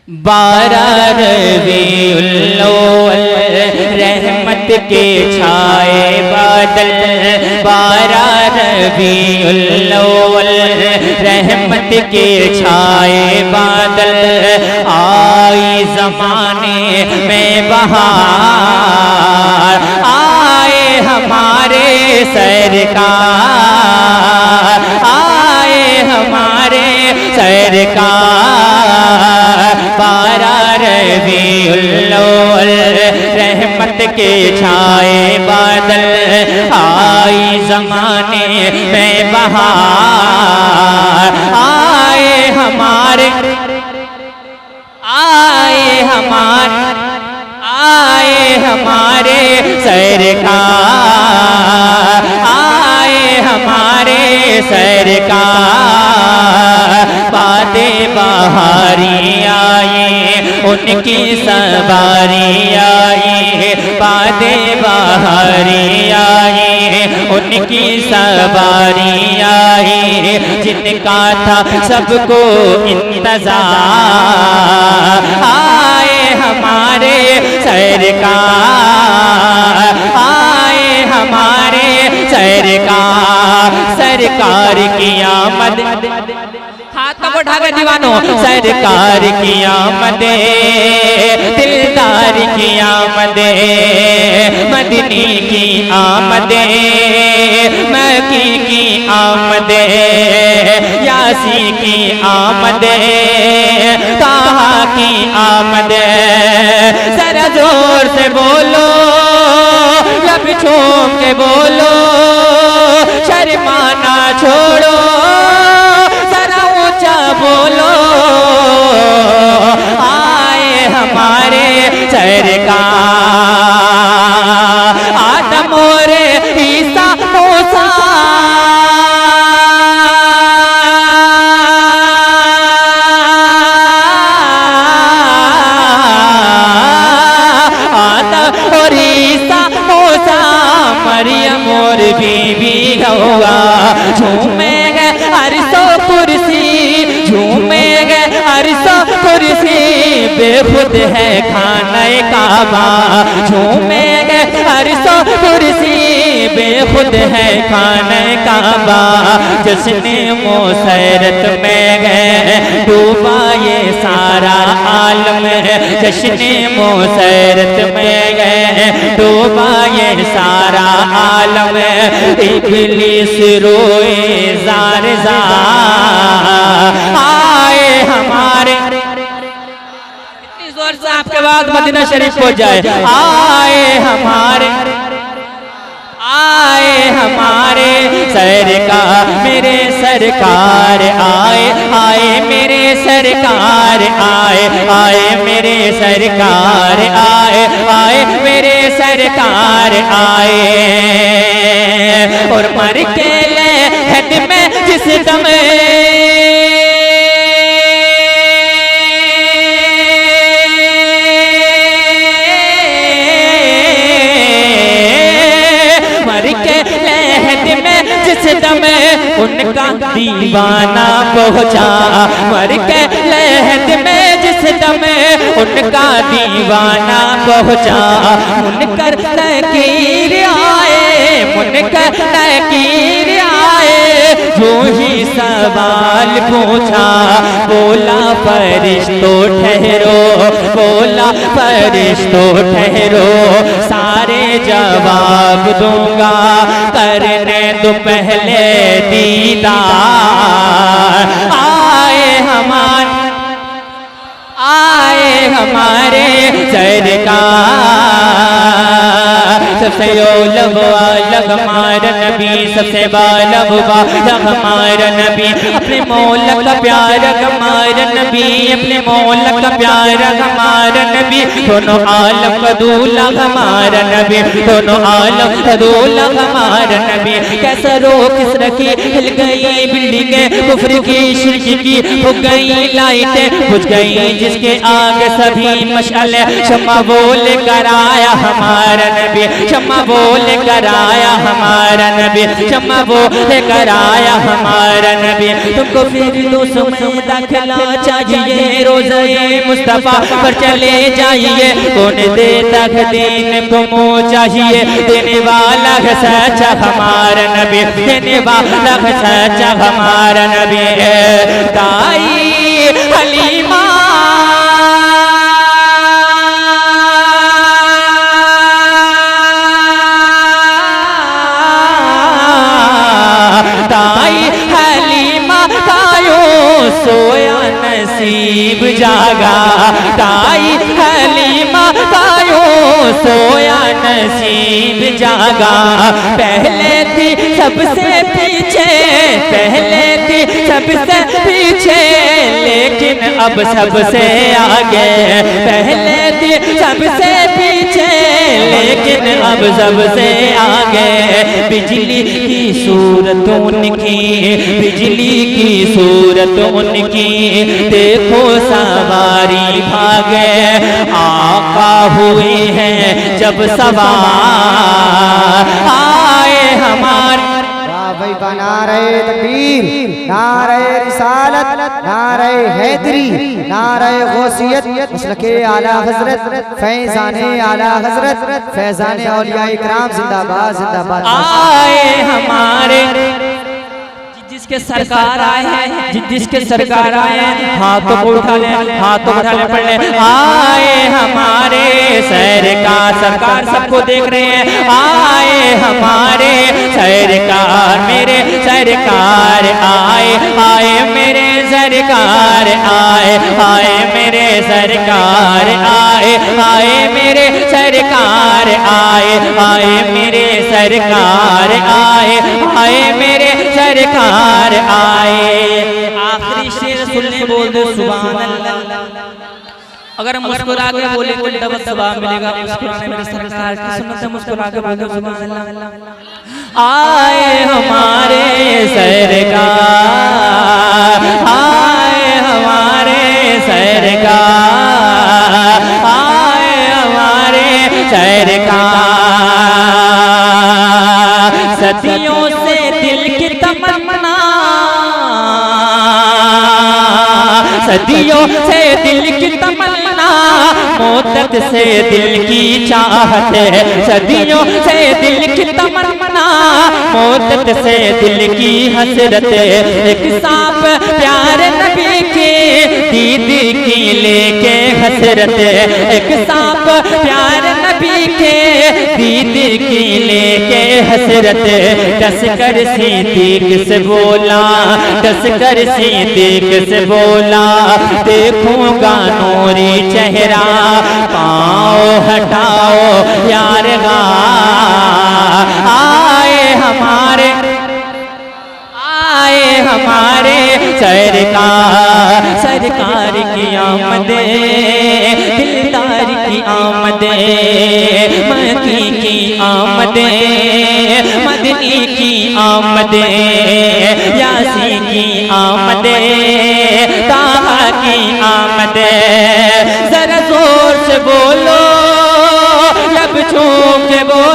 12 रबीउल अव्वल रहमत के छाए बादल, 12 रबीउल अव्वल रहमत के छाए बादल, आई ज़माने में बहार, आए हमारे सरकार, आए हमारे सरकार। 12 रबीउल अव्वल रहमत के छाए बादल, आई ज़माने में बहार, आए हमारे, आए हमारे सरकार, आए हमारे सरकार। बादे बहारी आई उनकी सवारी आई, बादे बहारी आई उनकी सवारी आई, जिनका था सबको इंतजार, आए हमारे सरकार, आए हमारे सरकार। सरकार की आमद, हाथ उठाकर दीवानों, सरकार की आमद, दिलदार की आमद, मदनी की आमद, मक्की की आमद, यासी की आमद, ताहा की आमद। जरा जोर से बोलो, लब छूम के बोलो, शर्माना छोड़ो, जरा ऊंचा बोलो, आए हमारे सरकार। आदम और ईसा मूसा, आदम और ईसा मूसा, मरियम और बीबी हवा, झूमे गए अरसो कुर्सी, झूमे गए अरसो कुर्सी, बेखुद है खाने काबा, झूमे गए अरसो कुर्सी, बेखुद है खाने काबा। जश्ने मोसरत में गए डूबा ये सारा आलम, जश्ने मोसरत में गए डूबा ये सारा आलम, इब्लीस रोए ज़ार ज़ार, आए हमारे, इतनी जोर से आपके बाद मदीना शरीफ हो जाए, आए हमारे, आए हमारे सरकार, मेरे सरकार आए, आए मेरे सरकार आए, आए मेरे सरकार आए, आए मेरे सरकार आए। और मर के लहद में जिस दम, जिस दम उनका दीवाना पहुँचा, मर के लहद में जिस दम उनका दीवाना पहुँचा, मुनकर नकीर आए, मुनकर नकीर आए, जो ही सवाल पूछा, बोला फरिश्तो ठहरो, बोला फरिश्तो ठहरो, सारे जवाब दूंगा, करने दो पहले दीदार। आए हमारे सरकार, सबसे ओलब वालग हमारा नबी, सबसे बालब वालग हमारा नबी, अपने मौला का प्यारा हमारा नबी, अपने मौला का प्यारा हमारा नबी, दोनों आलम का दूल्हा हमारा नबी, दोनों आलम का दूल्हा हमारा नबी। कैसा रो किस रखी, हिल गई बिल्डिंगें कुफ्र की शिर्क की, हो गई लाइटें बुझ गई जिसके आगे सभी मशाले, शम्मा वो लेकर आया हमारा नबी, क्षमा बोल कराया हमारा नबी, क्षमा बोल कराया हमारा नबी। तुमको फिर दोस्तों में दाखिला चाहिए, रोज़े मुस्तफ़ा पर चले जाइए। कौन देता है दीन को मुँह चाहिए, देने वाला है सच्चा हमारा नबी, देने वाला है सच्चा हमारा नबी। दाई हलीमा सोया नसीब जागा, ताई हलीमा तायो सोया नसीब जागा। पहले थी सबसे पीछे, पहले थी सबसे पीछे, लेकिन अब सबसे आगे। पहले थी सबसे पीछे, लेकिन अब सबसे आगे। बिजली की सूरत उनकी, बिजली की सूरत उनकी, देखो सवारी भागे। आका हुए हैं जब सवार आए हमारे। भाई नारे तकबीर, नारे रिसालत, नारे हैदरी, नारे गौसियत, मसलके आला हजरत, फैजाने आला हजरत, फैजाने औलिया इकराम जिंदाबाद जिंदाबाद। आए हमारे जिसके सरकार आए हैं, जिसके सरकार आए हैं, हाथों को उठा ले, हाथों को उठा ले, पढ़ ले। आए हमारे सरकार, सरकार सबको देख रहे हैं। आए हमारे सरकार, मेरे सरकार आए, आए मेरे सरकार आए, आए मेरे सरकार आए, आए मेरे सरकार आए, आए मेरे सरकार आए, आए मेरे सरकार आए। आखिरी शेर सुनने बोल दो सुभान अल्लाह। अगर मुस्कुरा के बोले तो डबल सवाब मिलेगा। मुस्कुराने मेरे सरकार की सुन्नत है, मुस्कुरा के बोल दो सुभान अल्लाह। आए हमारे सरकार, आए हमारे सरकार, आए हमारे सरकार। सदियों से दिल की तमन्ना, सदियों से दिल की तमन्ना, मुद्दत से दिल की चाहत है। सदियों से दिल की तमन्ना, मुद्दत से दिल की हसरत। एक सांप प्यारे नबी की दीदी की लेके हसरत। एक सांप प्यारे नबी के दीदी की लेके हसरत। दस कर सिद्दीक से बोला, दस कर सिद्दीक से बोला, देखूंगा नूरी चेहरा, पाँव हटाओ यार गा। आए हमारे, आए हमारे सरकार, सरकार की आमदे, दिलदार की आमदे, मकी की आमदे, मदनी की आमदे, यासी की आमदे, ताहा की आमदे। जरा जोर से बोलो, लब छू के बोलो।